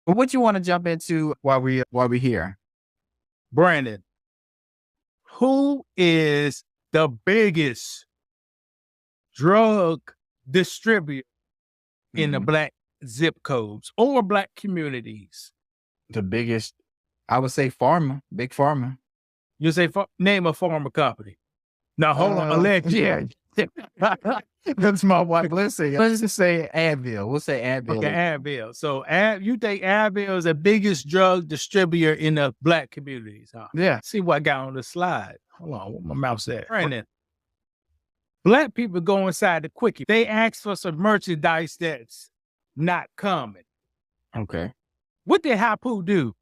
But what you want to jump into while we here? Brandon, who is the biggest drug distributor in the Black zip codes or Black communities? The biggest, I would say, big pharma. You say name a pharma company. Now hold on, allegedly. Yeah. That's my wife. Let's just say Advil. We'll say Advil. Okay, Advil. So you think Advil is the biggest drug distributor in the Black communities, huh? Yeah. See what I got on the slide. Hold on, what my mouth said. Brandon, Black people go inside the quickie. They ask for some merchandise that's not common. Okay. What did Hapu do?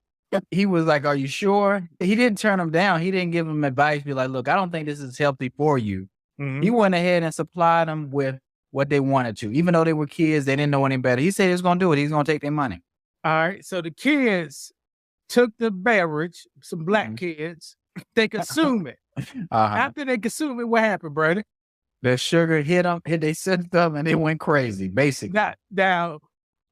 He was like, "Are you sure?" He didn't turn them down. He didn't give them advice. Be like, "Look, I don't think this is healthy for you." He went ahead and supplied them with what they wanted to. Even though they were kids, they didn't know any better. He said he was going to do it. He's going to take their money. All right. So the kids took the beverage, some Black kids, they consume it. After they consume it, what happened, brother? The sugar hit their system and they went crazy, basically. Now,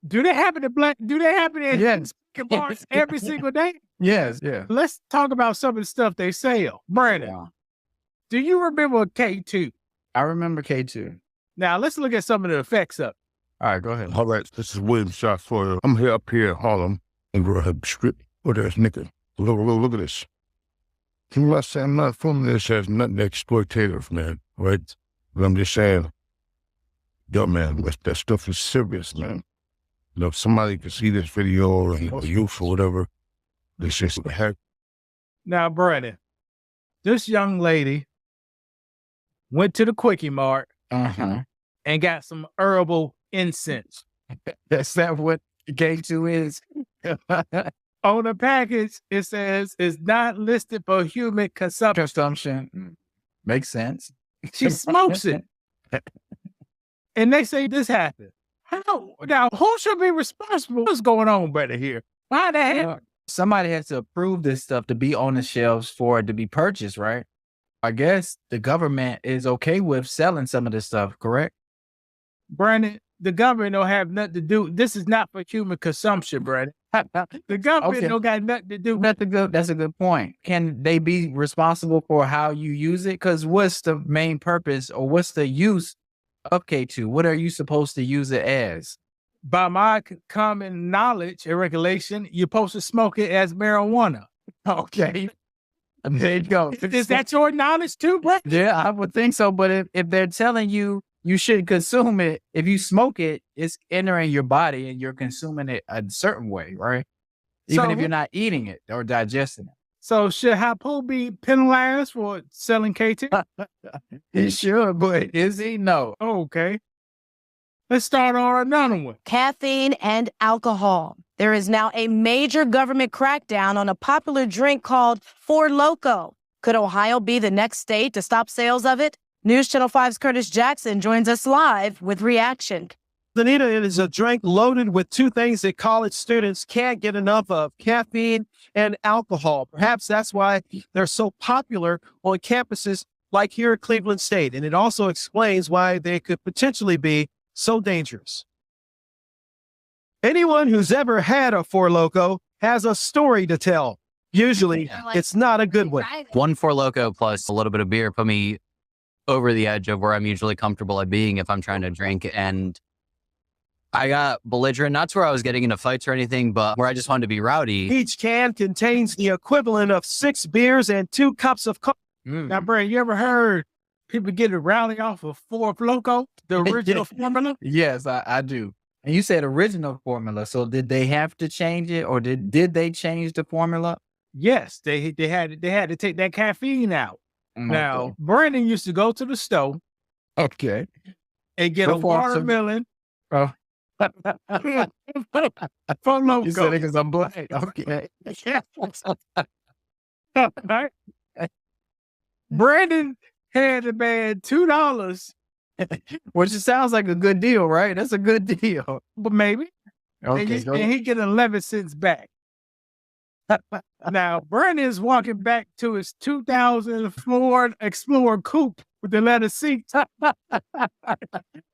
do they happen in Yes. bars every single day? Yes, yeah. Let's talk about some of the stuff they sell. Brandon, Yeah. do you remember K2? I remember K2. Now, let's look at some of the effects of it. All right, go ahead. All right, this is William Shot for I'm here up here in Harlem and we're a strip. Oh, there's nigga. Look at this. I'm not saying I'm not from this as nothing exploitative, man, right? But I'm just saying, yo, man, that stuff is serious, man. You know, if somebody can see this video or youth or whatever, this just heck. Now, Brandon, this young lady went to the Quickie Mart and got some herbal incense. Is that what K2 is? On the package, it says it's not listed for human consumption. Makes sense. She smokes it. And they say this happened. How? Now, who should be responsible? What's going on, brother, here? Why the hell? Somebody has to approve this stuff to be on the shelves for it to be purchased, right? I guess the government is okay with selling some of this stuff, correct? Brandon, the government don't have nothing to do. This is not for human consumption, Brandon. The government don't got nothing to do. That's a good point. Can they be responsible for how you use it? Because what's the main purpose or what's the use of K2? What are you supposed to use it as? By my common knowledge and regulation, you're supposed to smoke it as marijuana. Okay. There you go. Is that your knowledge too, bro? Yeah, I would think so. But if they're telling you you shouldn't consume it, if you smoke it, it's entering your body and you're consuming it a certain way, right? Even if you're not eating it or digesting it. So should Hapu be penalized for selling K2? He should, but is he? No. Okay. Let's start on another one. Caffeine and alcohol. There is now a major government crackdown on a popular drink called Four Loko. Could Ohio be the next state to stop sales of it? News Channel 5's Curtis Jackson joins us live with reaction. Anita, it is a drink loaded with two things that college students can't get enough of, caffeine and alcohol. Perhaps that's why they're so popular on campuses like here at Cleveland State. And it also explains why they could potentially be so dangerous. Anyone who's ever had a Four Loko has a story to tell. Usually, it's not a good one. One Four Loko plus a little bit of beer put me over the edge of where I'm usually comfortable at being if I'm trying to drink. And I got belligerent, not to where I was getting into fights or anything, but where I just wanted to be rowdy. Each can contains the equivalent of 6 beers and 2 cups of coffee. Now, Brad, you ever heard people get a rally off of Four Loko, the original formula? Yes, I do. And you said original formula. So did they have to change it or did they change the formula? Yes, they had to take that caffeine out. Now, Brandon used to go to the store Okay. and get a watermelon. Oh. Four Loko. You said it because I'm black. Okay. Right? Brandon had to pay $2, which sounds like a good deal, right? That's a good deal. but maybe. Okay. And he get 11 cents back. Now, Brandon's walking back to his 2000 Ford Explorer coupe with the leather seats.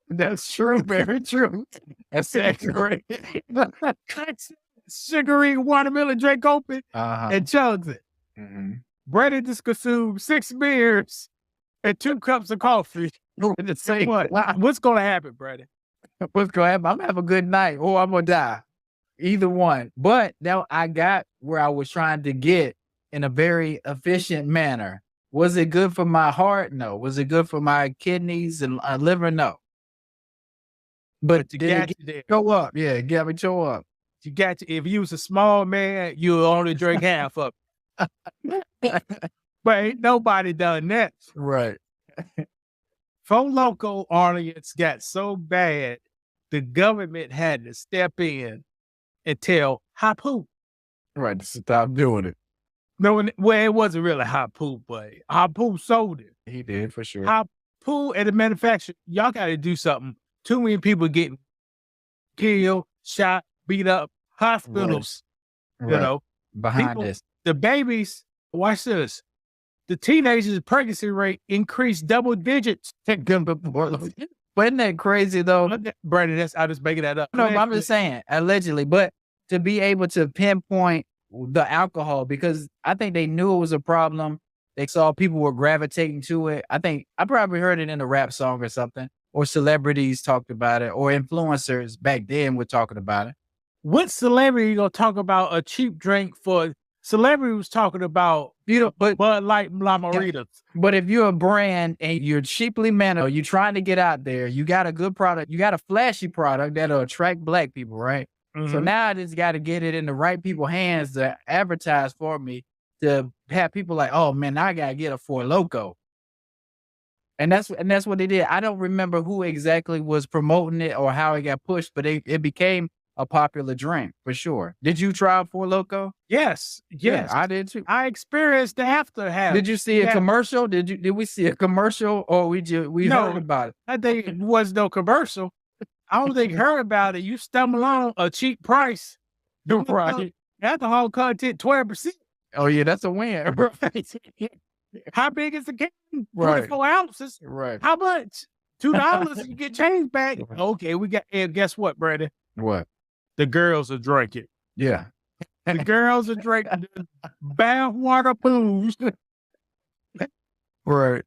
That's true. Very true. That's accurate. sugary watermelon drink open Uh-huh. and chugs it. Mhm. Brandon just consumed 6 beers and 2 cups of coffee. The same. What? What's going to happen, Brandon? What's going to happen? I'm going to have a good night or I'm going to die. Either one. But now I got where I was trying to get in a very efficient manner. Was it good for my heart? No. Was it good for my kidneys and liver? No. But You did got it you there. show up? Yeah, it got me show up. You got you. If you was a small man, you would only drink half of it. But ain't nobody done that. Right. Four Loko audience got so bad, the government had to step in and tell Hapu. Right. To stop doing it. No, well, it wasn't really Hapu, but Hapu sold it. He did for sure. Hapu and the manufacturer, y'all got to do something. Too many people getting killed, shot, beat up, hospitals, Right. you know. Behind people- this. The babies, watch this. The teenagers' pregnancy rate increased double digits. But isn't that crazy though? Brandon, I just making that up. No, I'm just saying, allegedly, but to be able to pinpoint the alcohol, because I think they knew it was a problem. They saw people were gravitating to it. I think I probably heard it in a rap song or something, or celebrities talked about it, or influencers back then were talking about it. What celebrity you gonna talk about a cheap drink for? Celebrity was talking about But Bud Light and La Maritas. But if you're a brand and you're cheaply managed, you're trying to get out there, you got a good product, you got a flashy product that'll attract black people, right? So now I just got to get it in the right people's hands to advertise for me, to have people like, oh man, now I got to get a Four Loko. And that's what they did. I don't remember who exactly was promoting it or how it got pushed, but it became a popular drink for sure. Did you try Four Loko? Yes, Yeah, I did too. I experienced the after half. Did you see a Yeah. commercial? Did we see a commercial or we No. heard about it? I think it was no commercial. I don't think heard about it. You stumble on a cheap price. Right. Alcohol content 12%. Oh yeah, that's a win. Right. How big is the can? Right. 24 ounces. Right. How much? $2. You get change back. Right. Okay, we got. And guess what, Brandon? What? The girls are drinking. Yeah. The girls are drinking bathwater booze Right.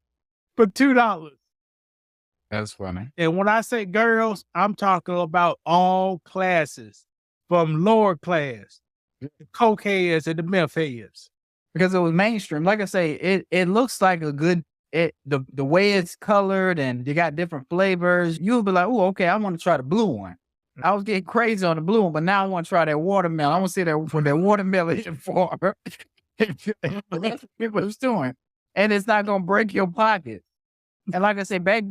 for $2. That's funny. And when I say girls, I'm talking about all classes, from lower class, the cokeheads and the meth heads. Because it was mainstream. Like I say, it looks like a good the way it's colored and you got different flavors. You'll be like, oh, okay, I want to try the blue one. I was getting crazy on the blue one, but now I want to try that watermelon. I want to see that what that watermelon is for. That's what it was doing. And it's not gonna break your pocket. And like I said, back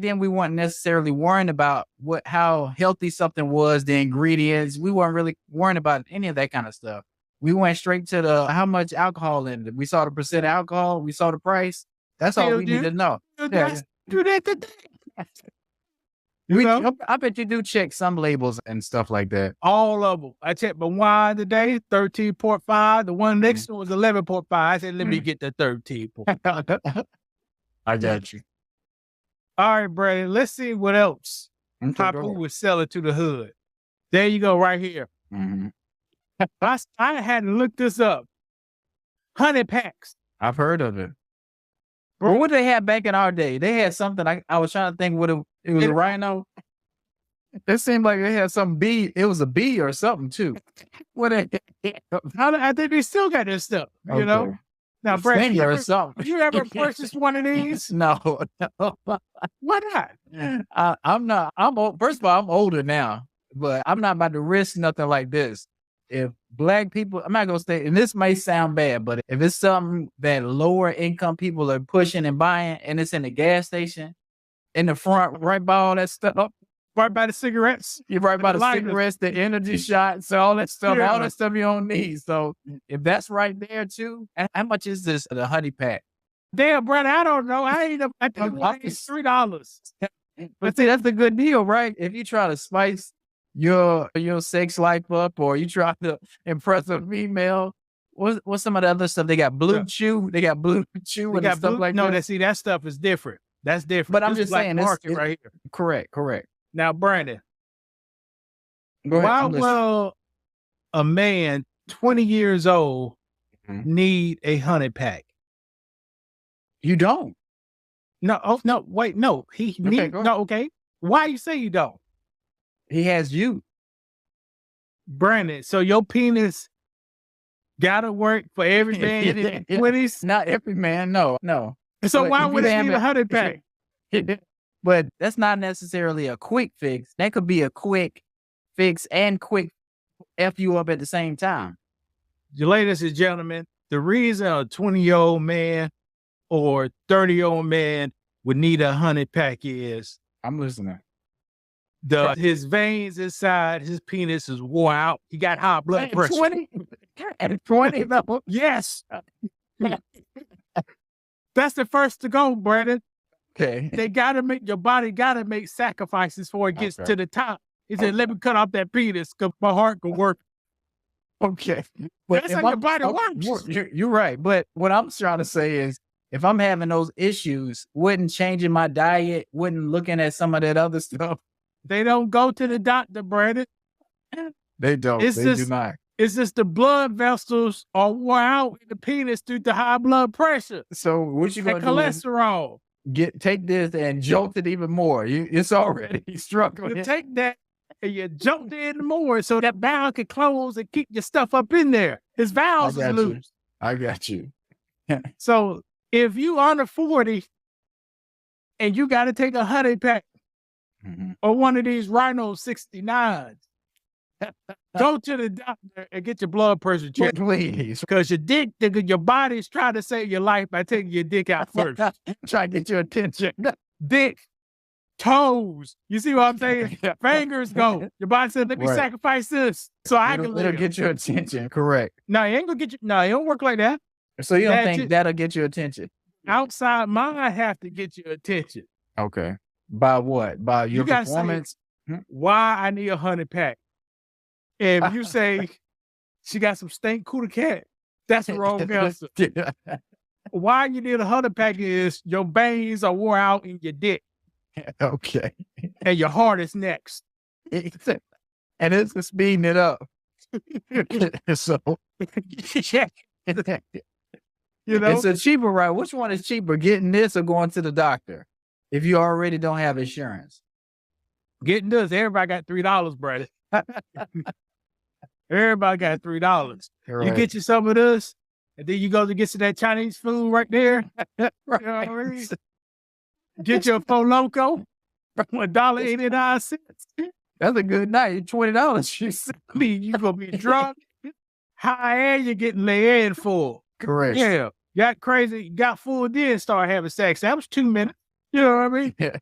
then we weren't necessarily worrying about how healthy something was, the ingredients. We weren't really worrying about any of that kind of stuff. We went straight to the how much alcohol in it. We saw the percent alcohol, we saw the price. That's all we need to know. Yeah. Do that today. I bet you do check some labels and stuff like that. All of them. I checked my wine today, 13.5. The one next one was 11.5. I said, let me get the 13. I got you. All right, Brandon, let's see what else Okay, go Hapu ahead. was selling to the hood. There you go, right here. Mhm. I had to look this up. 100 packs. I've heard of it. Well, what did they have back in our day? They had something. I was trying to think what it was a rhino. It seemed like they had some bee. It was a bee or something too. What? I think they still got this stuff, you know? Now, Brandon, Singer or something. you ever purchased one of these? No. Why not? I'm not. I'm old. First of all, I'm older now, but I'm not about to risk nothing like this. If black people, I'm not gonna say, and this may sound bad, but if it's something that lower income people are pushing and buying, and it's in the gas station, in the front, right by all that stuff, Right by the cigarettes. you're right by the lighters. cigarettes, the energy shots, all that stuff, Yeah. all that stuff you don't need. So if that's right there too, and how much is this the honey pack? Damn, brother, I don't know. I ain't. I think it's $3. But see, that's a good deal, right? If you try to spice your sex life up, or you try to impress a female, what's some of the other stuff? They got blue chew. They got blue chew and stuff like that. That stuff is different. That's different. But I'm This just black saying, market right here. Correct. Now, Brandon, Go ahead. why I'm listening. will a man 20 years old need a honey pack? You don't. No, no, wait, no. He need go ahead. no, okay. Why you say you don't? He has you. Brandon, so your penis gotta work for every man in his 20s? Not every man. No. So But why if would you it need a haven't- honey pack? But that's not necessarily a quick fix. That could be a quick fix and quick F you up at the same time. Ladies and gentlemen, the reason a 20-year-old man or 30-year-old man would need a honey pack is I'm listening. his veins inside his penis is wore out. He got high blood At pressure. 20? At 20? No. Yes. That's the first to go, Brandon. Okay. They gotta make your body gotta make sacrifices before it gets Okay. to the top. He said, let me cut off that penis because my heart can work. Okay. That's if how your body works. You're right. But what I'm trying to say is if I'm having those issues, wouldn't changing my diet, wouldn't looking at some of that other stuff. They don't go to the doctor, Brandon. They don't. It's They just- do not. It's just the blood vessels are wore out in the penis due to high blood pressure So what you and gonna do is cholesterol. take this and jolt it even more. It's already struggling. You take that and you jump in more so that valve can close and keep your stuff up in there. His valves is got you. loose. I got you. So if you under 40 and you got to take a honey pack Mhm. or one of these Rhino 69s, go to the doctor and get your blood pressure checked. Please. Because your body's trying to save your life by taking your dick out first. Try to get your attention. Dick, toes. You see what I'm saying? Fingers go. Your body said, let me Right. sacrifice this so I can It'll live. get your attention. Correct. No, it ain't gonna get you. No, it don't work like that. So you don't That's think it. that'll get your attention? Outside mind have to get your attention. Okay. By what? By your gotta say- performance? Why I need a honey pack? If you say she got some stink cooter cat, that's the wrong answer. Why you need a honey pack is your veins are wore out in your dick Okay. and your heart is next. And it's speeding it up. So You know, it's a cheaper route. Which one is cheaper, getting this or going to the doctor? If you already don't have insurance. getting this, everybody got $3, brother. Everybody got $3. You get you some of this, and then you go to get to that Chinese food right there. You know what I mean? Get your Four Loco, $1.89. That's a good night. $20. You said. I mean, you gonna be drunk, high, and you're getting laid in full. Correct. Yeah, got crazy, got full, then start having sex. That was 2 minutes. You know what I mean? Yeah.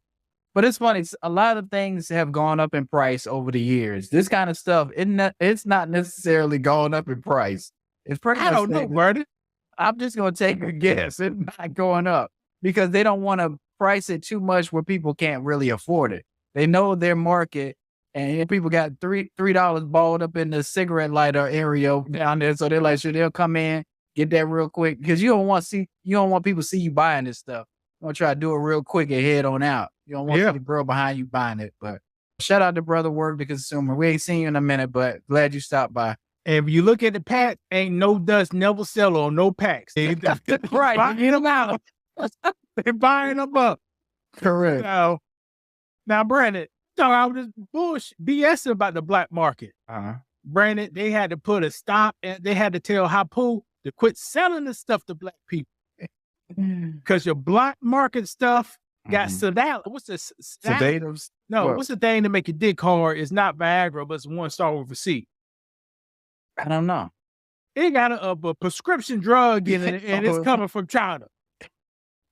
But it's funny. A lot of things have gone up in price over the years. This kind of stuff, it's not necessarily gone up in price. It's pretty I much don't know, staying- brother. I'm just going to take a guess. It's not going up because they don't want to price it too much where people can't really afford it. They know their market, and people got $3 balled up in the cigarette lighter area down there. So they're like, sure, they'll come in, get that real quick because you don't want people to see you buying this stuff. You want to try to do it real quick and head on out. You don't want the girl behind you buying it. But shout out to Brother Word the Consumer. We ain't seen you in a minute, but glad you stopped by. And if you look at the pack, ain't no dust never sell on no packs. They Right. buying them out. They're buying them up. Correct. Now, Brandon, I was just BS about the black market. Uh-huh. Brandon, they had to put a stop and they had to tell Hapu to quit selling the stuff to black people. Because your black market stuff got sedative. What's this? Sedatives. No, What? what's the thing to make your dick hard? It's not Viagra, but it's one star with a C. I don't know. It got a prescription drug in it, and it's coming from China.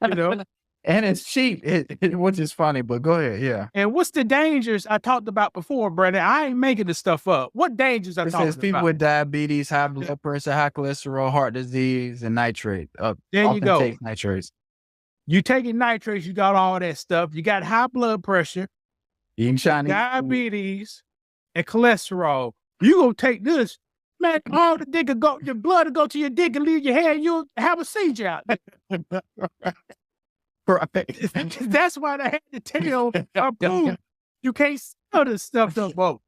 You know? And it's cheap, which is funny, but go ahead. Yeah. And what's the dangers I talked about before, Brandon? I ain't making this stuff up. What dangers I It talking says people about? with diabetes, high blood pressure, high cholesterol, heart disease, and nitrate. There you often go. take nitrates. You taking nitrates, you got all that stuff. You got high blood pressure, Eating Chinese food. diabetes, and cholesterol. You gonna take this, man, all the dick will go, your blood will go to your dick and leave your hair, and you'll have a seizure out there. Right. That's why they had to tell Hapu, you can't sell this stuff no more.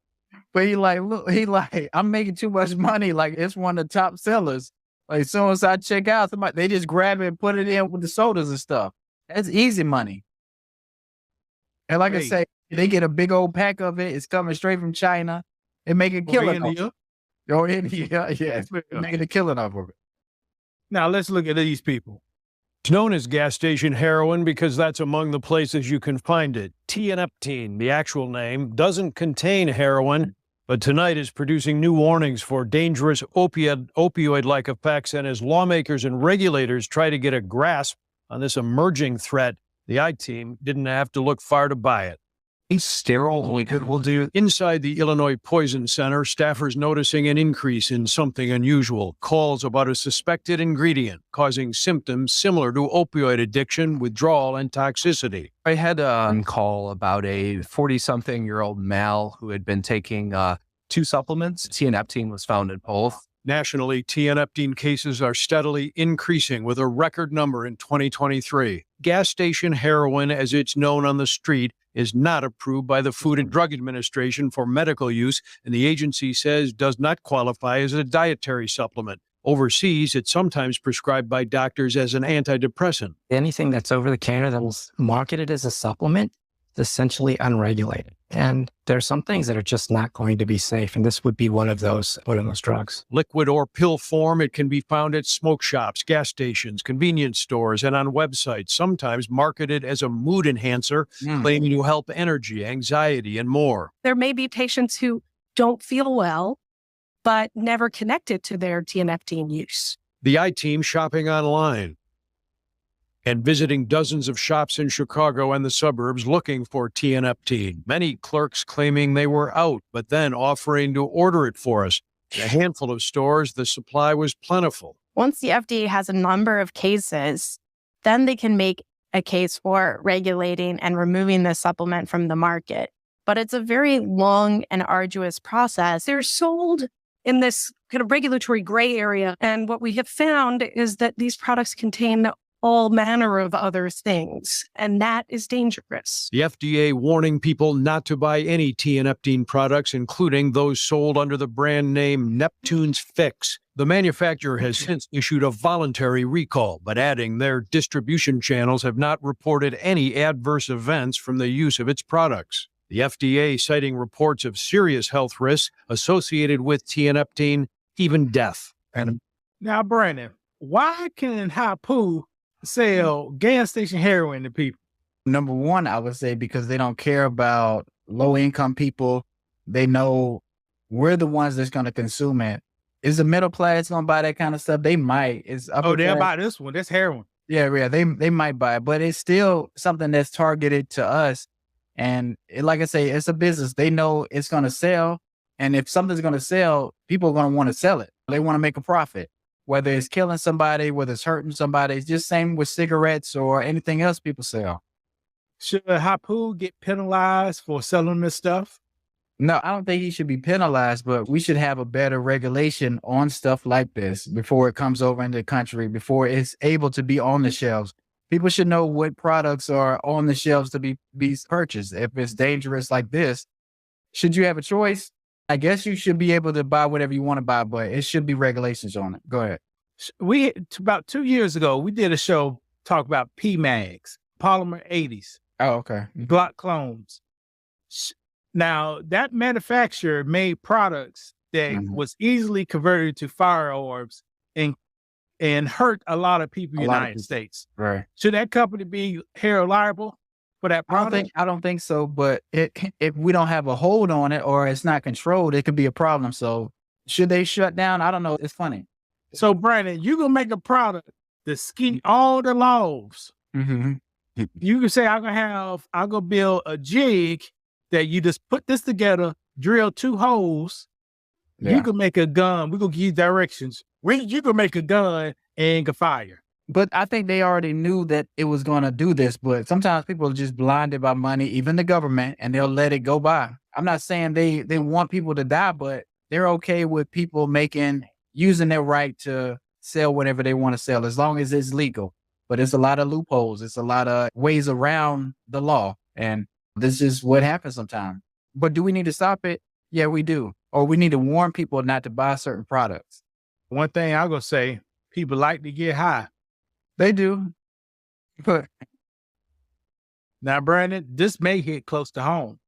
But he like, look, he like, I'm making too much money. Like it's one of the top sellers. Like as soon as I check out, somebody they just grab it and put it in with the sodas and stuff. That's easy money. And like I say, they get a big old pack of it. It's coming straight from China. They make a killing off it. Oh, India, yeah, making a killing off of it. Now let's look at these people. It's known as gas station heroin because that's among the places you can find it. Tianeptine, the actual name, doesn't contain heroin, but tonight is producing new warnings for dangerous opioid-like effects. And as lawmakers and regulators try to get a grasp on this emerging threat, the I-Team didn't have to look far to buy it. Sterile liquid will do. Inside the Illinois Poison Center, staffers noticing an increase in something unusual, calls about a suspected ingredient causing symptoms similar to opioid addiction, withdrawal, and toxicity. I had a call about a 40-something-year-old male who had been taking 2 supplements. Tianeptine was found in both. Nationally, tianeptine cases are steadily increasing with a record number in 2023. Gas station heroin, as it's known on the street, is not approved by the Food and Drug Administration for medical use, and the agency says does not qualify as a dietary supplement. Overseas, it's sometimes prescribed by doctors as an antidepressant. Anything that's over the counter that was marketed as a supplement is essentially unregulated. And there are some things that are just not going to be safe, and this would be one of those drugs. Liquid or pill form, it can be found at smoke shops, gas stations, convenience stores, and on websites, sometimes marketed as a mood enhancer, claiming to help energy, anxiety, and more. There may be patients who don't feel well, but never connected to their tianeptine use. The I-Team shopping online and visiting dozens of shops in Chicago and the suburbs looking for tianeptine. Many clerks claiming they were out, but then offering to order it for us. In a handful of stores, the supply was plentiful. Once the FDA has a number of cases, then they can make a case for regulating and removing the supplement from the market. But it's a very long and arduous process. They're sold in this kind of regulatory gray area. And what we have found is that these products contain all manner of other things, and that is dangerous. The FDA warning people not to buy any tianeptine products, including those sold under the brand name Neptune's Fix. The manufacturer has since issued a voluntary recall, but adding their distribution channels have not reported any adverse events from the use of its products. The FDA citing reports of serious health risks associated with tianeptine, even death. And now, Brandon, why can Hapu sell gas station heroin to people? Number one, I would say because they don't care about low income people. They know we're the ones that's going to consume it. Is the middle class going to buy that kind of stuff? They might. They'll buy this one. That's heroin. Yeah, they might buy it, but it's still something that's targeted to us. And like I say, it's a business. They know it's going to sell. And if something's going to sell, people are going to want to sell it. They want to make a profit. Whether it's killing somebody, whether it's hurting somebody, it's just same with cigarettes or anything else people sell. Should Hapu get penalized for selling this stuff? No, I don't think he should be penalized, but we should have a better regulation on stuff like this before it comes over into the country, before it's able to be on the shelves. People should know what products are on the shelves to be purchased. If it's dangerous like this, should you have a choice? I guess you should be able to buy whatever you want to buy, but it should be regulations on it. Go ahead. About 2 years ago, we did a show talk about PMAGs, polymer 80s. Oh, okay. Glock clones. Now, that manufacturer made products that was easily converted to firearms and hurt a lot of people in the United States. Right. Should that company be held liable for that product? I don't think so, but if we don't have a hold on it or it's not controlled, it could be a problem. So should they shut down? I don't know. It's funny. So Brandon, you gonna make a product that ski all the laws. Mm-hmm. You can say I'm gonna build a jig that you just put this together, drill 2 holes. Yeah. You can make a gun. We're gonna give you directions. You can make a gun and can fire. But I think they already knew that it was going to do this, but sometimes people are just blinded by money, even the government, and they'll let it go by. I'm not saying they want people to die, but they're okay with people using their right to sell whatever they want to sell, as long as it's legal. But it's a lot of loopholes. It's a lot of ways around the law. And this is what happens sometimes. But do we need to stop it? Yeah, we do. Or we need to warn people not to buy certain products. One thing I'm gonna say, people like to get high. They do. But Now, Brandon, this may hit close to home.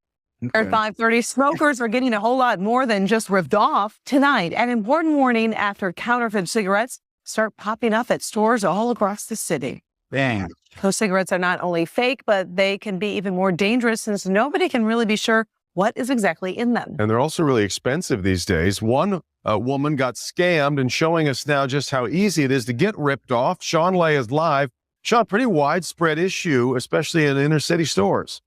At 5:30, smokers are getting a whole lot more than just ripped off. Tonight, an important warning after counterfeit cigarettes start popping up at stores all across the city. Dang. Those cigarettes are not only fake, but they can be even more dangerous since nobody can really be sure what is exactly in them. And they're also really expensive these days. One woman got scammed and showing us now just how easy it is to get ripped off. Sean Lay is live. Sean, pretty widespread issue, especially in inner city stores.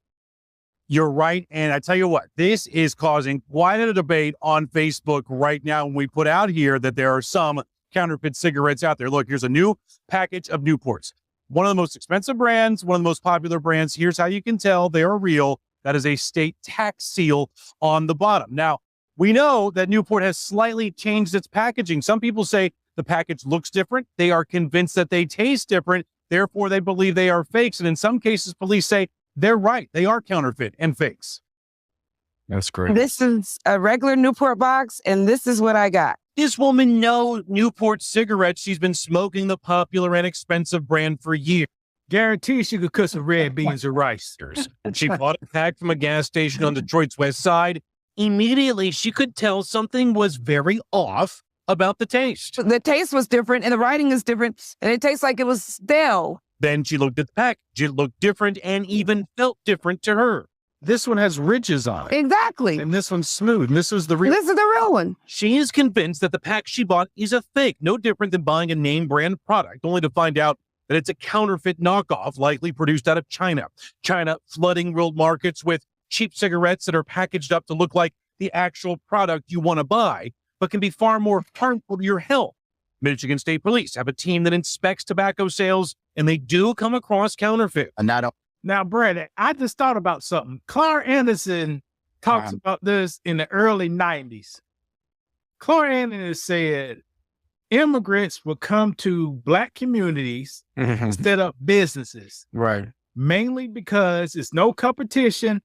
You're right. And I tell you what, this is causing quite a debate on Facebook right now. When we put out here that there are some counterfeit cigarettes out there. Look, here's a new package of Newports. One of the most expensive brands, one of the most popular brands. Here's how you can tell they are real. That is a state tax seal on the bottom. Now, we know that Newport has slightly changed its packaging. Some people say the package looks different. They are convinced that they taste different. Therefore, they believe they are fakes. And in some cases, police say they're right. They are counterfeit and fakes. That's great. This is a regular Newport box, and this is what I got. This woman knows Newport cigarettes. She's been smoking the popular and expensive brand for years. Guarantee she could cook some red beans or rice. She bought a pack from a gas station on Detroit's west side. Immediately, she could tell something was very off about the taste. The taste was different, and the writing is different, and it tastes like it was stale. Then she looked at the package. It looked different and even felt different to her. This one has ridges on it. Exactly. And this one's smooth. And this was the real. This is the real one. She is convinced that the pack she bought is a fake, no different than buying a name brand product, only to find out that it's a counterfeit knockoff, likely produced out of China. China flooding world markets with cheap cigarettes that are packaged up to look like the actual product you want to buy, but can be far more harmful to your health. Michigan State Police have a team that inspects tobacco sales, and they do come across counterfeit. Now, Brandon, I just thought about something. Clark Anderson talks about this in the early 90s. Clark Anderson said immigrants will come to Black communities instead of businesses. Right. Mainly because it's no competition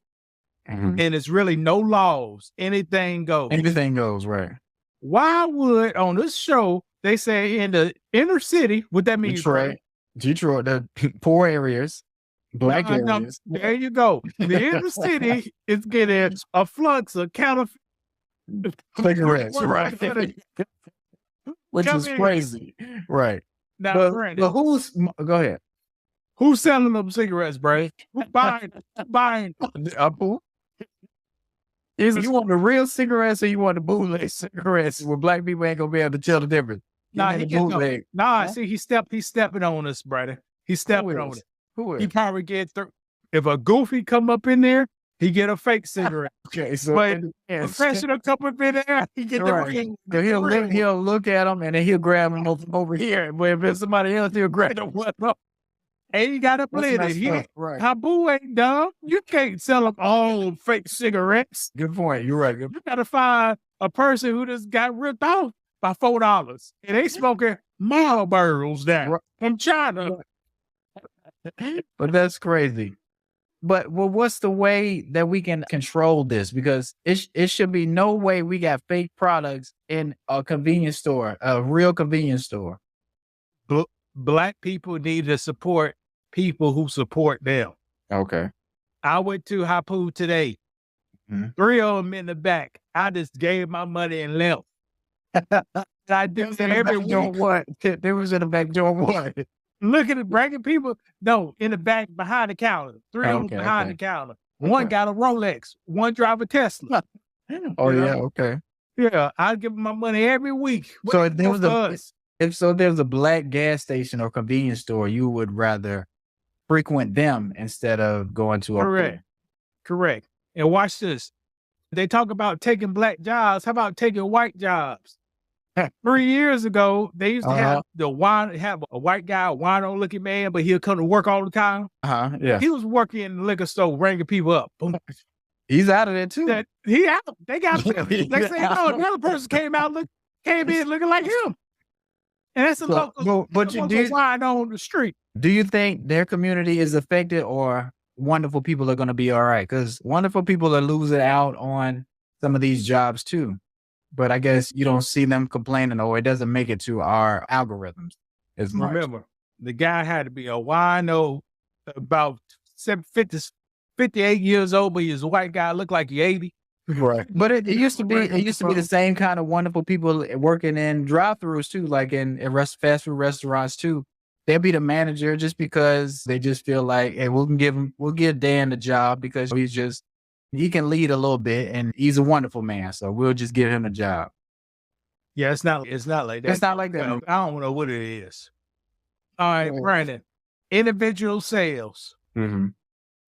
and it's really no laws. Anything goes. Anything goes, right. Why would, on this show, they say in the inner city, what that mean? Detroit, the poor areas, Black areas. There you go. The inner city is getting a flux of counterfeit cigarettes, right? Which is crazy, right? Now, but who's? Go ahead. Who's selling them cigarettes, Bray? Who's buying? Apple. You want the real cigarettes or you want the bootleg cigarettes where Black people ain't gonna be able to tell the difference? See, he's stepping on us, brother. He's stepping on it. Who is? He probably get through. If a goofy come up in there, he get a fake cigarette. Okay, so but a professional come up in there, he get the real. So he'll look at them and then he'll grab them over here. But if it's somebody else, he'll grab them up. And you gotta play it. Right. Habu ain't dumb. You can't sell them all fake cigarettes. Good point. You're right. You gotta find a person who just got ripped off by $4 and they smoking Marlboros there from China. But that's crazy. But what's the way that we can control this? Because it should be no way we got fake products in a convenience store, a real convenience store. Black people need to support people who support them. Okay. I went to Hapu today. 3 of them in the back. I just gave my money and left. I do that every week. What? They was in the back doing what? Look at it, bragging people. No, in the back behind the counter. 3 of them behind the counter. One got a Rolex. One drive a Tesla. Okay. Yeah, I give them my money every week. So if there was a Black gas station or convenience store, you would rather frequent them instead of going to a Correct. And watch this. They talk about taking Black jobs. How about taking white jobs? 3 years ago, they used to have a white guy, a wino-looking man, but he'll come to work all the time. Yeah. He was working in the liquor store, ringing people up. Boom. He's out of there too. He out. They got. They say, no, another person came in looking like him. And that's a local. But you do wine on the street. Do you think their community is affected, or wonderful people are going to be all right? Because wonderful people are losing out on some of these jobs too. But I guess you don't see them complaining, or it doesn't make it to our algorithms as much. Remember, the guy had to be a wino, about 58 years old, but he's a white guy, look like he's 80. Right. But it used to be the same kind of wonderful people working in drive-throughs too, like in fast food restaurants too. They'll be the manager just because they just feel like, hey, we'll give Dan the job because he can lead a little bit and he's a wonderful man. So we'll just give him a job. Yeah, it's not like that. It's not like that. I don't know what it is. All right, Brandon. Individual sales. Mm-hmm.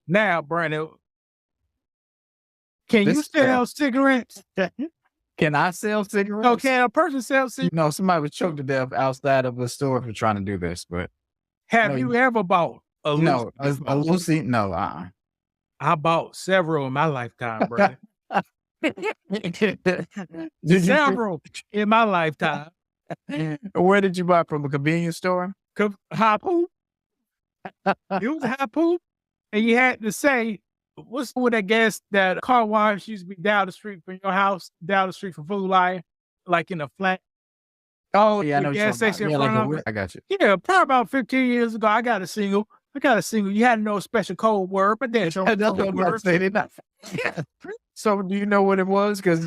Now, Brandon, can you sell cigarettes? Can I sell cigarettes? No, can a person sell cigarettes? No, somebody was choked to death outside of a store for trying to do this, but have you ever bought a Lucy? No, a Lucy? No, I bought several in my lifetime, Brandon. Several in my lifetime. Where did you buy from? A convenience store? Harpoon. It was a Harpoon. And you had to say, what's with that that car wash used to be down the street from your house, down the street from Food Lion, like in a flat? Oh, yeah, I know. Gas station in front of it. I got you. Yeah, probably about 15 years ago, I got a single. You had to know a special code word, but then that's what I'm about to say. So do you know what it was? Because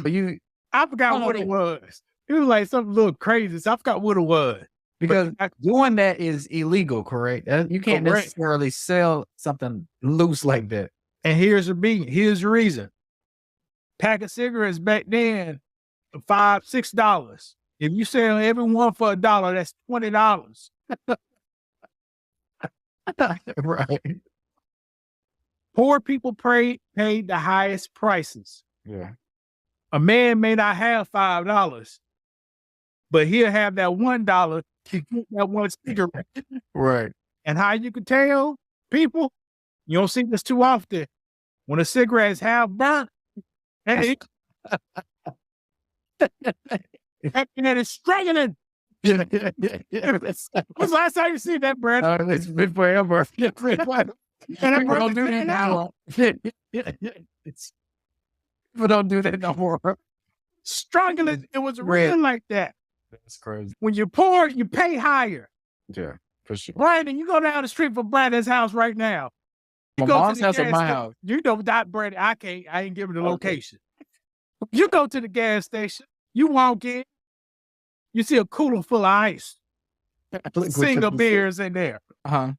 I forgot what it was. It was like something a little crazy. So I forgot what it was. Because doing that is illegal, correct? You can't necessarily sell something loose like that. And here's the reason. Pack of cigarettes back then, $5, $6. If you sell every one for $1, that's $20. Right. Poor people paid the highest prices. Yeah. A man may not have $5, but he'll have that $1 to get that one cigarette. Right. And how you can tell people, you don't see this too often. When a cigarette is half burnt, and it is struggling. When's the last time you see that, Brad? It's been forever. And People don't do that now. People don't do that no more. Struggling. It was real like that. That's crazy. When you're poor, you pay higher. Yeah, for sure. Brandon, you go down the street from Brandon's house right now. My mom's house or my house? You know that, Brandon. I ain't giving the location. You go to the gas station. You walk in. You see a cooler full of ice. Single beers in there. Huh?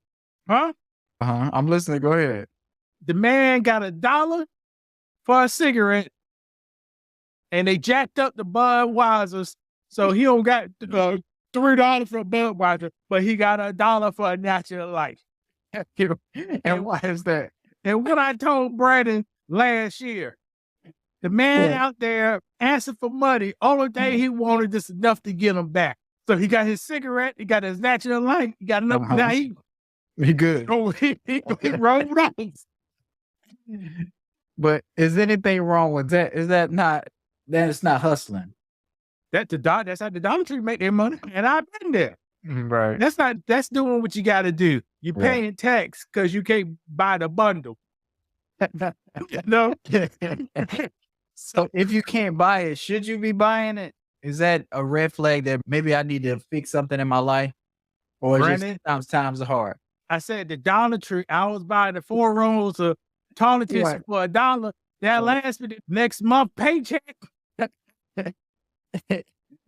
I'm listening. Go ahead. The man got $1 for a cigarette, and they jacked up the Budweisers, so he don't got $3 for a Budweiser, but he got $1 for a Natural Life. And why is that? And what I told Brandon last year, the man out there asking for money, only thing he wanted is enough to get him back. So he got his cigarette, he got his Natural Life, he got enough. Now he good. He rolled out. But is anything wrong with that? Is that not? That it's not hustling. That's how the Dollar Tree make their money, and I've been there. Right. That's doing what you got to do. You're paying tax because you can't buy the bundle. No. So if you can't buy it, should you be buying it? Is that a red flag that maybe I need to fix something in my life? Or Brandon, just times are hard? I said the Dollar Tree, I was buying the 4 rolls of toilet tissue for $1. That lasts me the next month paycheck. And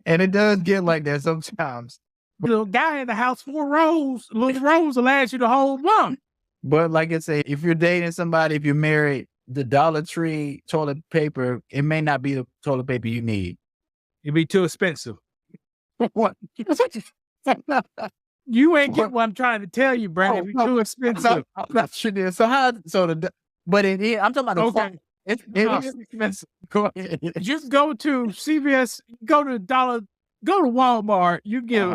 it does get like that sometimes. The guy in the house, 4 rolls, little rolls will last you the whole month. But like I say, if you're dating somebody, if you're married, the Dollar Tree toilet paper, it may not be the toilet paper you need. It'd be too expensive. What? You ain't get what I'm trying to tell you, Brandon. It'd be too expensive. I'm not sure this. So how? But it is. I'm talking about the it is expensive. Go ahead. Just go to CVS. Go to Walmart. You get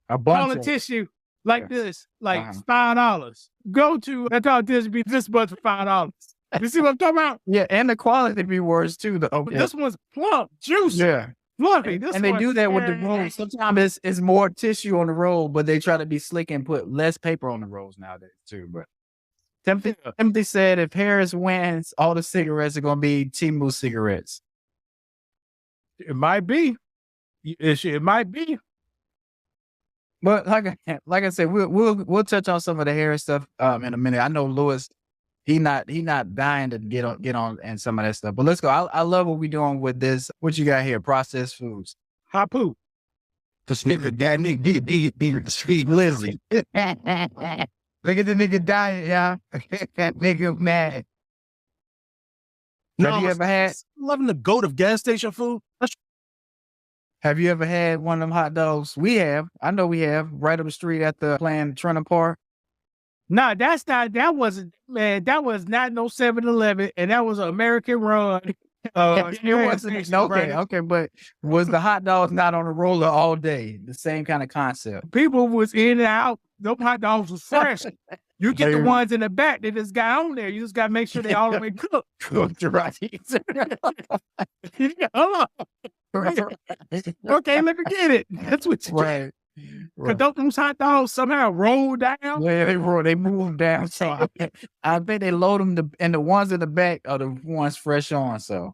a bunch toilet tissue like this, like $5. Go to that toilet tissue be this much for $5. You see what I'm talking about? Yeah, and the quality be worse too, though. But this one's plump, juicy. Yeah. Fluffy. And they do that with the rolls. Sometimes it's more tissue on the roll, but they try to be slick and put less paper on the rolls nowadays too. But Timothy said if Harris wins, all the cigarettes are going to be Timu cigarettes. It might be. It might be. But like I said, we'll touch on some of the hair stuff in a minute. I know Lewis, he not dying to get on and some of that stuff. But let's go. I love what we're doing with this. What you got here? Processed foods. Hot poop. This nigga, that nigga, street Lizzie. Look at the nigga dying, y'all. That nigga mad. No, Have you ever had? loving the goat of gas station food. Have you ever had one of them hot dogs? We have. I know we have. Right up the street at the Planned Trenton Park. No, that was not no 7-Eleven, and that was an American Run. It wasn't. Okay, but was the hot dogs not on a roller all day? The same kind of concept. People was in and out. Those hot dogs was fresh. You get the ones in the back that just got on there. You just got to make sure they all the way cooked. Cooked right. Hold on. Okay, let me get it. That's what you Right. Because those hot dogs somehow roll down. Yeah, they move down. So I bet they load them, and the ones in the back are the ones fresh on. So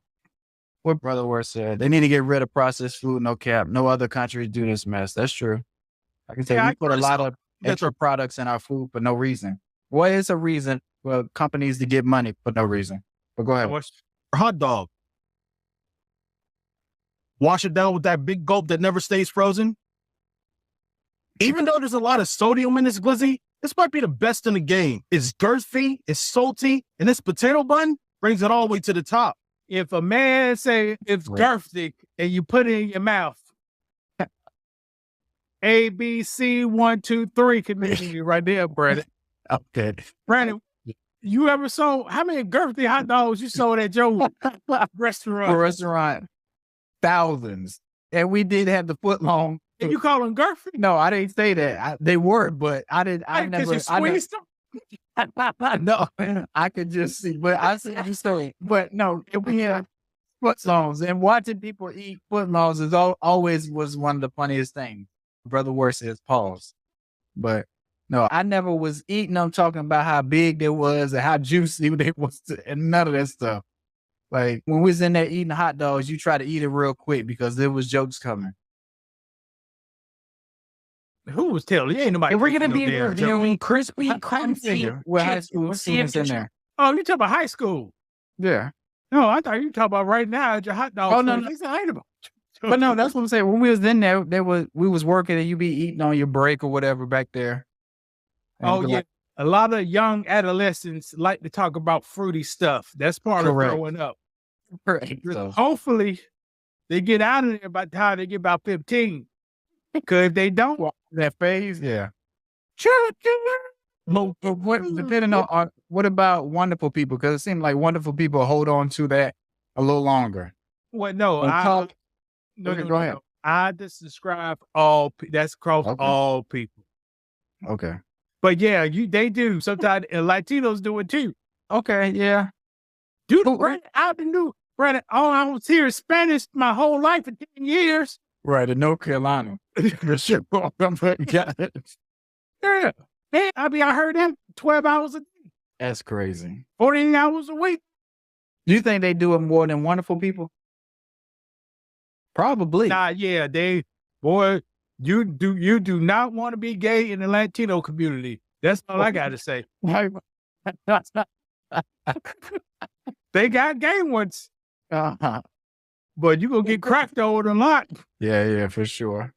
what Brother Worth said, they need to get rid of processed food. No cap. No other countries do this mess. That's true. I can say we put a lot of extra products in our food for no reason. What is a reason for companies to get money for no reason? But go ahead. Hot dog. Wash it down with that big gulp that never stays frozen. Even though there's a lot of sodium in this glizzy, this might be the best in the game. It's girthy, it's salty, and this potato bun brings it all the way to the top. If a man say it's girthy and you put it in your mouth, A, B, C, 1, 2, 3 can make you right there, Brandon. Okay. Brandon, you ever saw how many girthy hot dogs you sold at your restaurant? Thousands. And we did have the foot long. And you call them girthy? No, I didn't say that. They were, but I didn't. I never. You squeezed them? No, I could just see. But I see you story. But no, we had foot longs, and watching people eat foot longs is always was one of the funniest things. Brother Worth says pause. But no, I never was eating them talking about how big they was and how juicy they was and none of that stuff. Like when we was in there eating hot dogs, you try to eat it real quick because there was jokes coming. Who was telling you? Ain't nobody. And we're gonna be no reviewing crispy crunchy. Well, high school students in there. Oh, you talking about high school? Yeah. No, I thought you talking about right now at your hot dog. Oh, no. But no, that's what I'm saying. When we was in there, we was working and you be eating on your break or whatever back there. And oh yeah. A lot of young adolescents like to talk about fruity stuff. That's part of growing up. Correct. So, hopefully they get out of there by the time they get about 15. Because if they don't, that phase, yeah. Depending on what about wonderful people? Because it seems like wonderful people hold on to that a little longer. Well, no, go ahead. I just describe all. That's across all people. Okay. But yeah, they do. Sometimes Latinos do it too. Okay, yeah. Dude, Brandon, I've been doing, Brandon, all I was here is Spanish my whole life for 10 years. Right, in North Carolina. Yeah. Man, I heard them 12 hours a day. That's crazy. 14 hours a week. Do you think they do it more than wonderful people? Probably. Nah, yeah, you do not want to be gay in the Latino community. That's all I got to say. They got gay ones. Uh-huh. But you gonna get cracked over a lot. Yeah, for sure.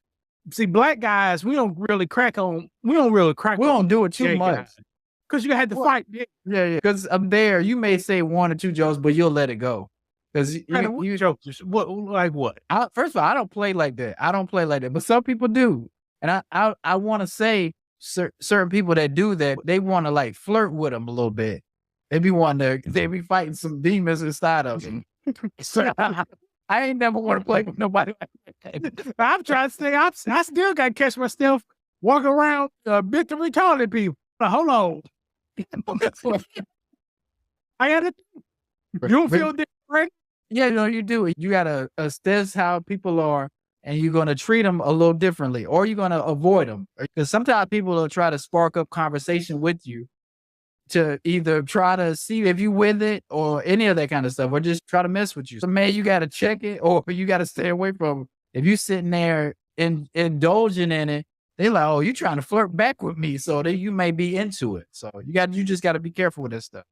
See, black guys, we don't really crack. We don't do it too much. Because you had to fight. Yeah. Because up there, you may say one or two jokes, but you'll let it go. Because you jokes. What? First of all, I don't play like that. But some people do. And I want to say certain people that do that, they want to like flirt with them a little bit. They be fighting some demons inside of them. So, I ain't never want to play with nobody like that. I'm trying to stay. I still got to catch myself walking around bit to retarded people. Hold on. I got it. You don't feel different? Yeah, no, you do. You got to assess how people are, and you're going to treat them a little differently, or you're going to avoid them. Because sometimes people will try to spark up conversation with you, to either try to see if you with it or any of that kind of stuff, or just try to mess with you. So man, you got to check it or you got to stay away from it. If you sitting there indulging in it, they like, oh, you trying to flirt back with me. So then you may be into it. So you just got to be careful with that stuff.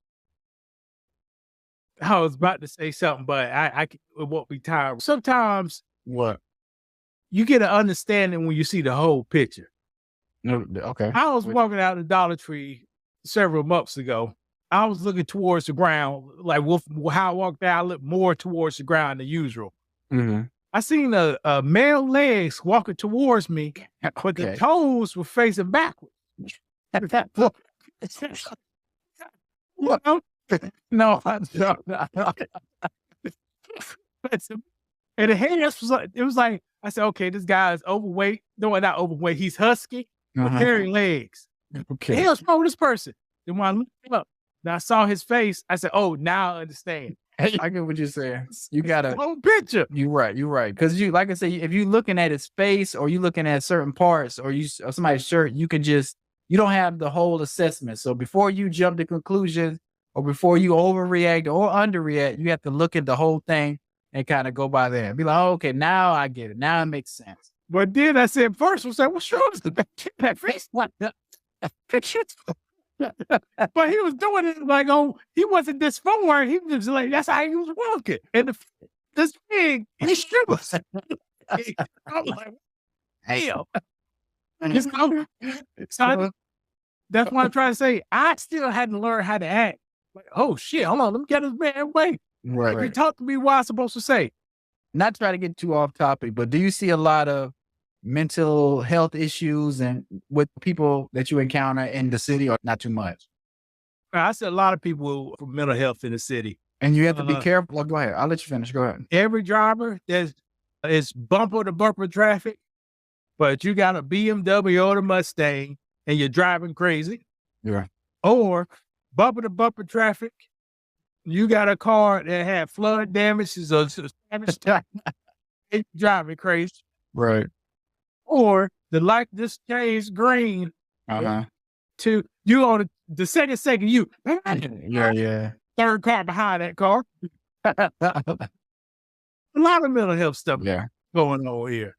I was about to say something, but it won't be tired. Sometimes What? you get an understanding when you see the whole picture. No, okay. I was walking out of the Dollar Tree several months ago. I was looking towards the ground, like how I walked out, I looked more towards the ground than usual. Mm-hmm. I seen a male legs walking towards me, but the toes were facing backwards. No, and the hands was like, it was like, I said, okay, this guy is overweight. No, not overweight. He's husky, with hairy legs. Okay. The hell's wrong with this person? Then when I looked him up, and I saw his face, I said, oh, now I understand. I get what you're saying. You gotta the whole picture. You're right. Because you, like I say, if you're looking at his face or you looking at certain parts or somebody's shirt, you don't have the whole assessment. So before you jump to conclusions or before you overreact or underreact, you have to look at the whole thing and kind of go by there and be like, oh, okay, now I get it. Now it makes sense. But then I said, first, I was like, what's wrong with that face? What? But he was doing it like, he wasn't this forward. He was like, that's how he was walking. And this pig, he strippers. I was like, hell. So that's what I'm trying to say. I still hadn't learned how to act. Like, oh shit, hold on, let me get this man away. Right. If he talk to me, what I'm supposed to say? Not try to get too off topic, but do you see a lot of mental health issues and with people that you encounter in the city, or not too much? I see a lot of people with mental health in the city. And you have to be careful. Well, go ahead. I'll let you finish. Go ahead. Every driver is bumper to bumper traffic, but you got a BMW or a Mustang and you're driving crazy. Yeah. Or bumper to bumper traffic, you got a car that had flood damages or damage, driving crazy. Right. Or the light just changed green to you on the second you. Yeah. Third car behind that car. A lot of mental health stuff going on here.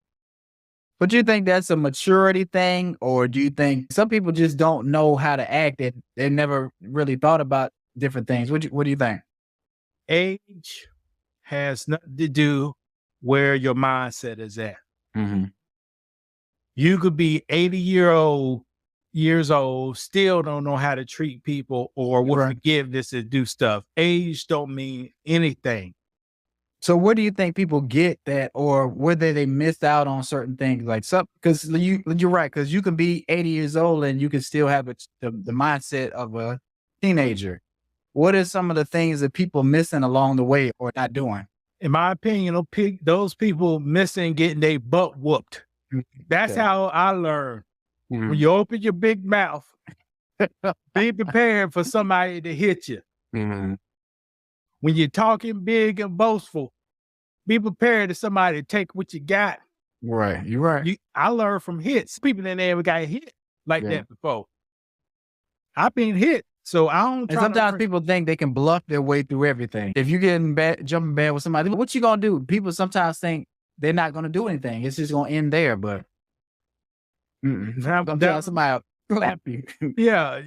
But do you think that's a maturity thing, or do you think some people just don't know how to act and they never really thought about different things? What do you think? Age has nothing to do where your mindset is at. Mm-hmm. You could be 80 years old, still don't know how to treat people or with forgiveness and do stuff. Age don't mean anything. So where do you think people get that, or whether they missed out on certain things, like because you're right, because you can be 80 years old and you can still have the mindset of a teenager. What are some of the things that people missing along the way or not doing? In my opinion, those people missing getting their butt whooped. That's how I learned. Mm-hmm. When you open your big mouth, be prepared for somebody to hit you. Mm-hmm. When you're talking big and boastful, be prepared to somebody to take what you got. Right. You're right. I learned from hits. People that never got hit like that before. I've been hit. So I don't. And sometimes people think they can bluff their way through everything. If you're jumping bad with somebody, what you gonna do? People sometimes think they're not gonna do anything. It's just gonna end there. But I'm telling somebody slap you. Yeah.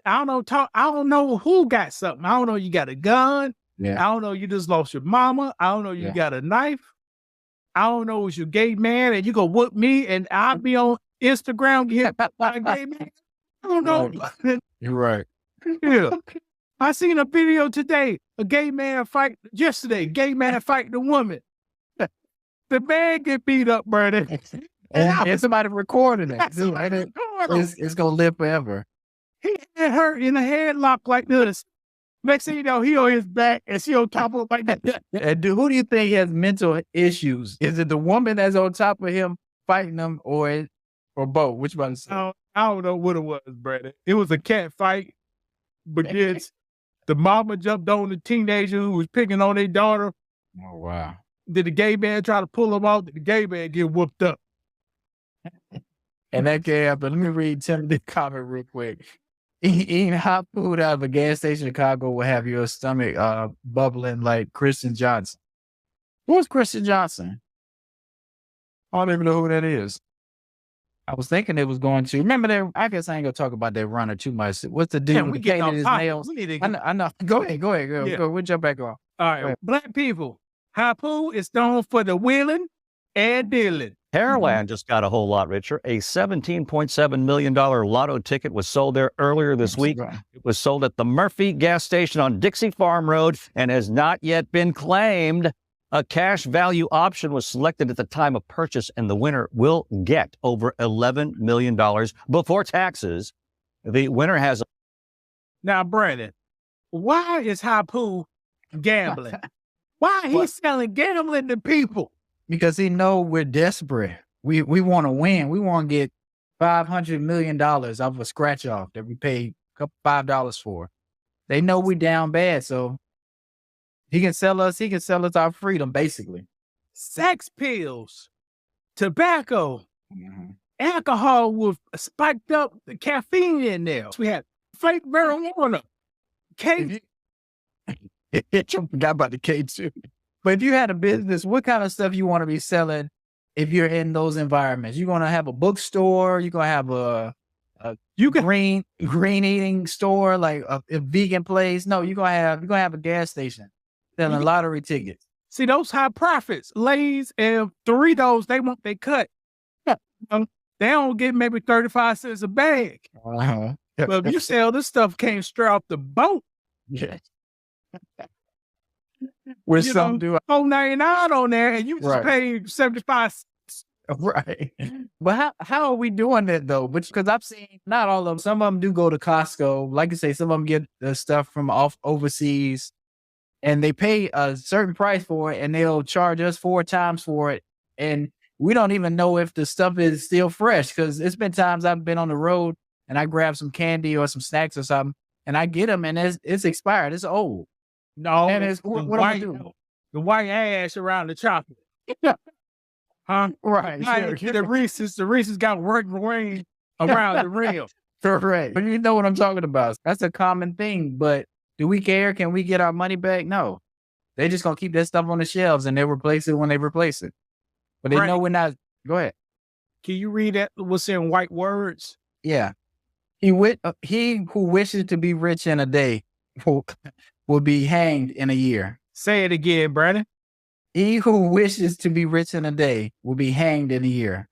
I don't know who got something. I don't know you got a gun. Yeah. I don't know you just lost your mama. I don't know you got a knife. I don't know it's your gay man and you gonna whoop me and I'll be on Instagram get by a gay man. I don't know. You're right. Yeah. I seen a video today. A gay man fighting a woman. The man get beat up, brother. And somebody recording it. It's gonna live forever. He had her in a headlock like this. Next thing you know, he on his back and she on top of him like that. And who do you think has mental issues? Is it the woman that's on top of him fighting him, or both? Which one? I don't know what it was, brother. It was a cat fight. But the mama jumped on the teenager who was picking on their daughter. Oh, wow. Did the gay man try to pull him out? Did the gay man get whooped up? And that can happen. Let me read Timothy's comment real quick. Eating hot food out of a gas station in Chicago will have your stomach bubbling like Kristen Johnson. Who's Kristen Johnson? I don't even know who that is. I was thinking it was going to. Remember that? I guess I ain't gonna talk about that runner too much. What's the dude Yeah, who we getting painted off his topic. nails? We need to I know. Go ahead. Yeah. Go. We'll jump back on. All right, black people, Hapu is known for the wheeling and dealing. Pearland just got a whole lot richer. A $17.7 million lotto ticket was sold there earlier this week. It was sold at the Murphy gas station on Dixie Farm Road and has not yet been claimed. A cash value option was selected at the time of purchase, and the winner will get over $11 million before taxes. The winner has. Now, Brandon, why is Hapu gambling? Why he selling gambling to people? Because he know we're desperate. We want to win. We want to get $500 million off a scratch off that we paid $5 for. They know we down bad, so he can sell us our freedom, basically. Sex pills, tobacco, alcohol with spiked up the caffeine in there. We had fake marijuana, cake. I forgot about the K too. But if you had a business, what kind of stuff you want to be selling if you're in those environments? You're gonna have a bookstore. You're gonna have a green eating store, like a vegan place. No, you're gonna have a gas station selling lottery tickets. See, those high profits, Lay's and Doritos, they want they cut. They don't get maybe 35 cents a bag. Uh-huh. But if you sell this stuff came straight off the boat. Yeah. With some do $4.99 on there, and you just paid 75 cents. Right. But how are we doing that though? Because I've seen not all of them. Some of them do go to Costco. Like I say, some of them get the stuff from overseas, and they pay a certain price for it, and they'll charge us 4 times for it. And we don't even know if the stuff is still fresh, because it's been times I've been on the road and I grab some candy or some snacks or something, and I get them and it's expired. It's old. No, and it's what am I doing? The white ash around the chocolate. Huh? Right. The Reese's got work rain around the rim. Correct. But you know what I'm talking about. That's a common thing. But do we care? Can we get our money back? No. They just gonna keep that stuff on the shelves and they replace it when they replace it. But they know we're not. Go ahead. Can you read that? What's in white words? Yeah. He who wishes to be rich in a day will be hanged in a year. Say it again, Brandon. He who wishes to be rich in a day will be hanged in a year.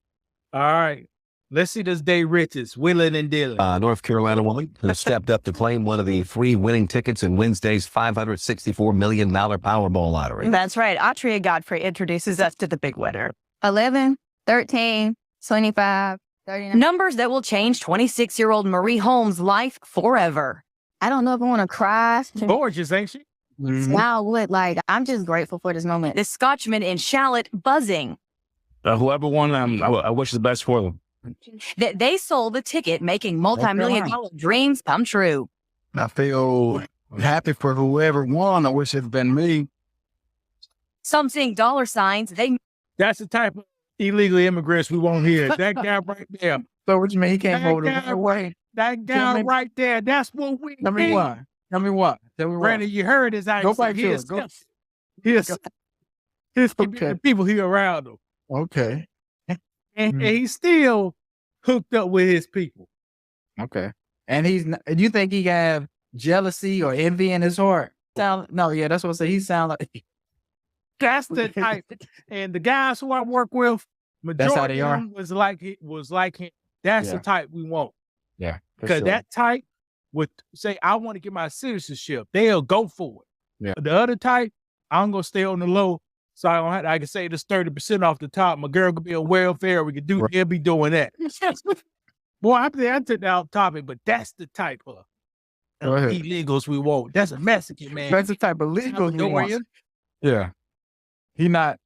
All right. Let's see this day riches, wheeling and dealing. North Carolina woman who stepped up to claim one of the 3 winning tickets in Wednesday's $564 million Powerball lottery. That's right. Atria Godfrey introduces us to the big winner. 11, 13, 25, 39. Numbers that will change 26-year-old Marie Holmes' life forever. I don't know if I want to cry. Gorgeous, ain't she? Wow, I'm just grateful for this moment. The Scotchman in Shallot buzzing. Whoever won, I wish the best for them. That they sold the ticket, making multi-million-dollar dreams come true. I feel happy for whoever won. I wish it'd been me. Some seeing dollar signs. That's the type of illegal immigrants we want here. That guy right there. So what you mean? He can't vote away. That guy right there. That's what we Tell me what. Tell me what. Brandon, you heard his accent. Go back to it. His people here around him. Okay. And he's still hooked up with his people. Okay. And you think he have jealousy or envy in his heart? That's what I say. He sound like. That's the type. And the guys who I work with, majority That's how they of are. them was like him. That's the type we want. Yeah. Because that type would say, I want to get my citizenship. They'll go for it. Yeah. The other type, I'm going to stay on the low. So I can say this 30% off the top. My girl could be on welfare. We could do, they'll be doing that. Boy, I took that off topic, but that's the type of illegals we want. That's a Mexican, man. That's the type of legal he wants. Yeah. He not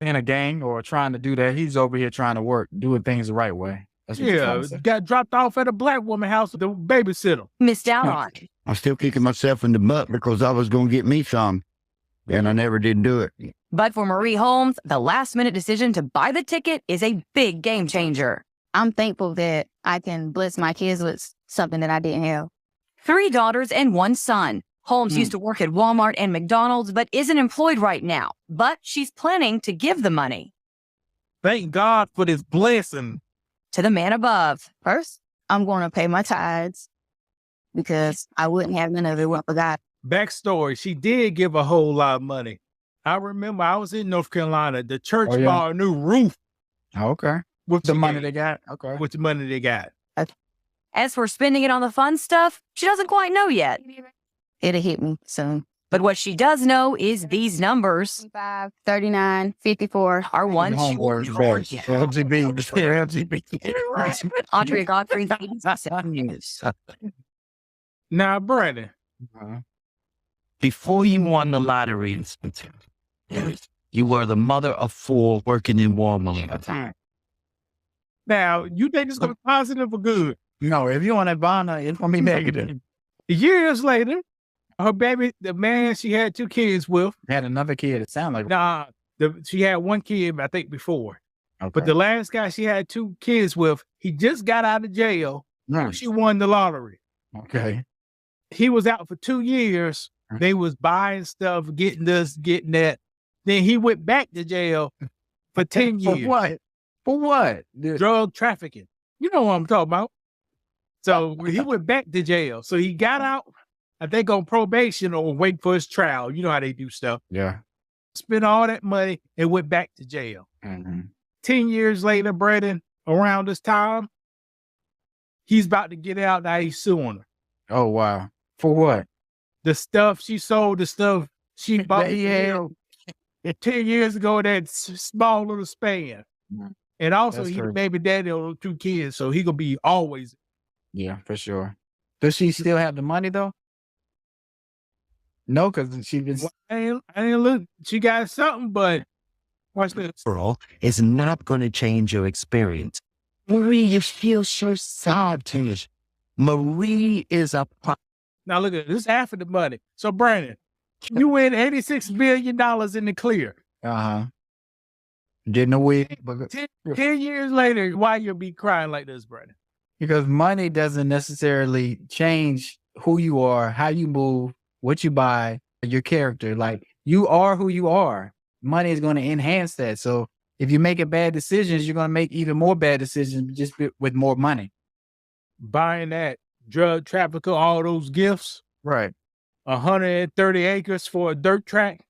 in a gang or trying to do that. He's over here trying to work, doing things the right way. That's what got dropped off at a black woman house with the babysitter. Missed out on. I'm still kicking myself in the butt because I was going to get me some, and I never did do it. But for Marie Holmes, the last-minute decision to buy the ticket is a big game changer. I'm thankful that I can bless my kids with something that I didn't have. 3 daughters and 1 son. Holmes used to work at Walmart and McDonald's, but isn't employed right now. But she's planning to give the money Thank God for this blessing. to the man above. First, I'm going to pay my tithes because I wouldn't have none of it without God. Backstory, she did give a whole lot of money. I remember I was in North Carolina. The church Oh, yeah. bought a new roof Okay. with The money they got. Okay. with the money they got. As for spending it on the fun stuff, she doesn't quite know yet. It'll hit me soon. But what she does know is these numbers 5, 39, 54. are ones she will Homework. never Best. forget. LGBT. Andrea Godfrey's 87 News. Now, Brandon, Before you won the lottery, you were the mother of 4 working in Walmart. now you think it's going to be positive or good? No, if you on that bond, it's gonna be negative. Years later, her baby, the man she had 2 kids with, Had another kid. It sounded like nah, she had 1 kid, I think, before. okay. But the last guy she had 2 kids with, he just got out of jail. Nice. She won the lottery. Okay. He was out for 2 years. They was buying stuff, getting this, getting that. Then he went back to jail for 10 years. For what? For what? Dude. Drug trafficking. You know what I'm talking about. So he went back to jail. So he got out, I think on probation or wait for his trial. You know how they do stuff. Yeah. Spent all that money and went back to jail. Mm-hmm. 10 years later, Brandon, around this time, he's about to get out. Now he's suing her. Oh wow. For what? The stuff she sold, the stuff she bought Yeah. 10 years ago, that small little span. Mhm. And also, That's he the crazy. baby daddy of 2 kids, so he gonna be always. Yeah, for sure. Does she still have the money though? No, because she been. I ain't look. She got something, but watch this. Girl is not going to change your experience. Marie, you feel so sad to us. Marie is a Now look at this. This half of the money. So Brandon, you win $86 million in the clear. Uh-huh. Getting away, but 10 years later, why you be crying like this, Brandon? because money doesn't necessarily change who you are, how you move, what you buy, your character. Like you are who you are. Money is going to enhance that. So if you're making bad decisions, you're going to make even more bad decisions just with more money. Buying that drug trafficker, all those gifts, Right. 130 acres for a dirt track.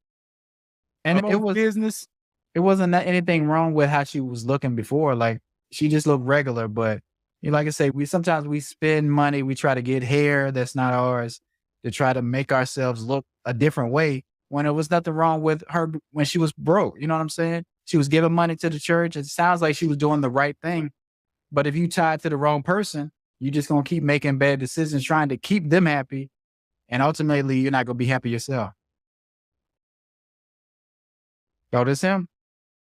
And Come it on, was business. it wasn't anything wrong with how she was looking before. Like she just looked regular, but like I say, we sometimes spend money, we try to get hair that's not ours to try to make ourselves look a different way when it was nothing wrong with her when she was broke. You know what I'm saying? She was giving money to the church. It sounds like she was doing the right thing. But if you tied to the wrong person, you're just gonna keep making bad decisions, trying to keep them happy. And ultimately you're not gonna be happy yourself. Oh, this him?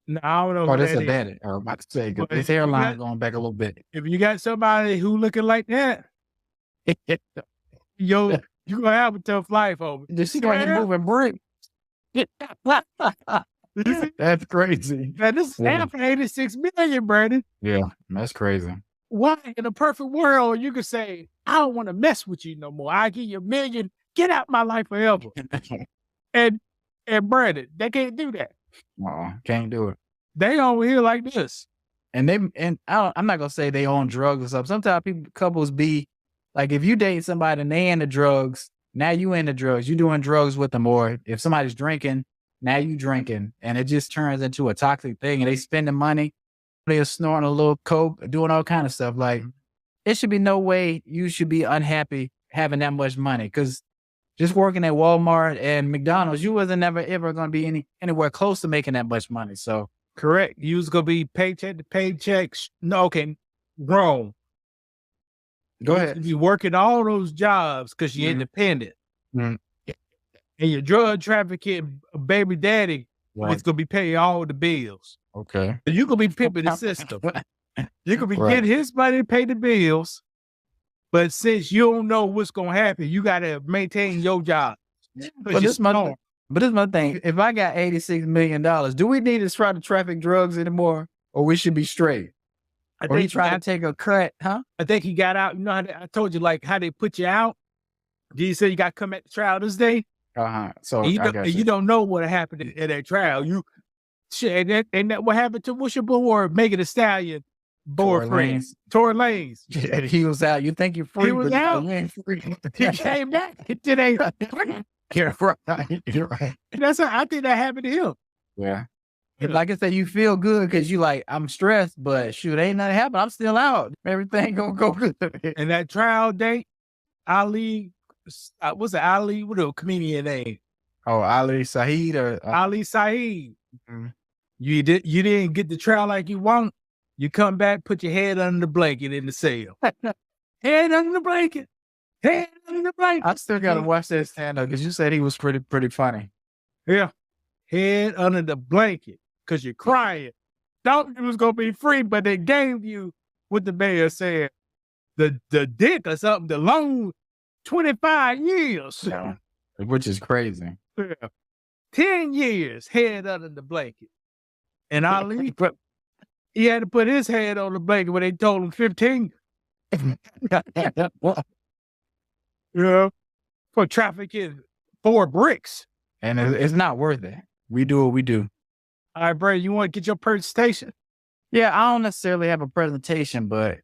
No, I don't know. Oh, who this that a is. daddy. I was about to say, 'cause But his if you hairline got- is going back a little bit. If you got somebody who looking like that, yo, you gonna have a tough life, homie. Just see like he's moving brick. That's crazy. Man, this is Yeah. half of 86 million, Brandon. Yeah, that's crazy. Why in a perfect world you could say, I don't want to mess with you no more. I give you $1 million, get out my life forever. and Brandon, they can't do that. Can't do it. They over here like this. And I'm not gonna say they own drugs or something. Sometimes couples be like, if you date somebody and they into drugs, now you into drugs. You doing drugs with them, or if somebody's drinking, now you drinking, and it just turns into a toxic thing. And they spending money, they're snorting a little coke, doing all kind of stuff. Like it should be no way you should be unhappy having that much money, because just working at Walmart and McDonald's, you wasn't never ever gonna be anywhere close to making that much money. So. Correct. You was gonna be paycheck to paycheck. No, okay, wrong. Go You ahead. was- You working all those jobs because you're independent. Mhm. And your drug trafficking baby daddy Right. is gonna be paying all the bills. Okay. You gonna be pimping the system. You could be Right. getting his money to pay the bills, but since you don't know what's gonna happen, you gotta maintain your job. But this is my thing. If I got $86 million, do we need to try to traffic drugs anymore, or we should be straight? Or he trying to take a cut, huh? I think he got out. You know how I told you, like how they put you out. You said you got to come at the trial this day. So And you, I don't, got and you don't know what happened at that trial. You shit, and that what happened to what's your boy Megan Thee Stallion boyfriend, Tory Lanez. And he was out. You think you're free? He was but out. You ain't free. He came back. It ain't. You're right. You're right. I think that happened to him. Yeah. Like I said, you feel good because you like, I'm stressed, but shoot, ain't nothing happened. I'm still out. Everything gonna go good. And that trial date, Ali, what's it? Ali, what a comedian name? Oh, Ali Saeed or Ali Saeed. You didn't get the trial like you want. You come back, put your head under the blanket in the cell. Head under the blanket. Head under the blanket. I still gotta watch that stand up because you said he was pretty funny. Yeah. Head under the blanket because you're crying. Thought it was gonna be free, but they gave you what the mayor said. The dick or something, the loan, 25 years. Yeah. Which is crazy. Yeah. 10 years, head under the blanket. And Ali, he had to put his head on the blanket when they told him 15. For trafficking 4 bricks. And it's not worth it. We do what we do. All right, Brady, you want to get your presentation? Yeah, I don't necessarily have a presentation, but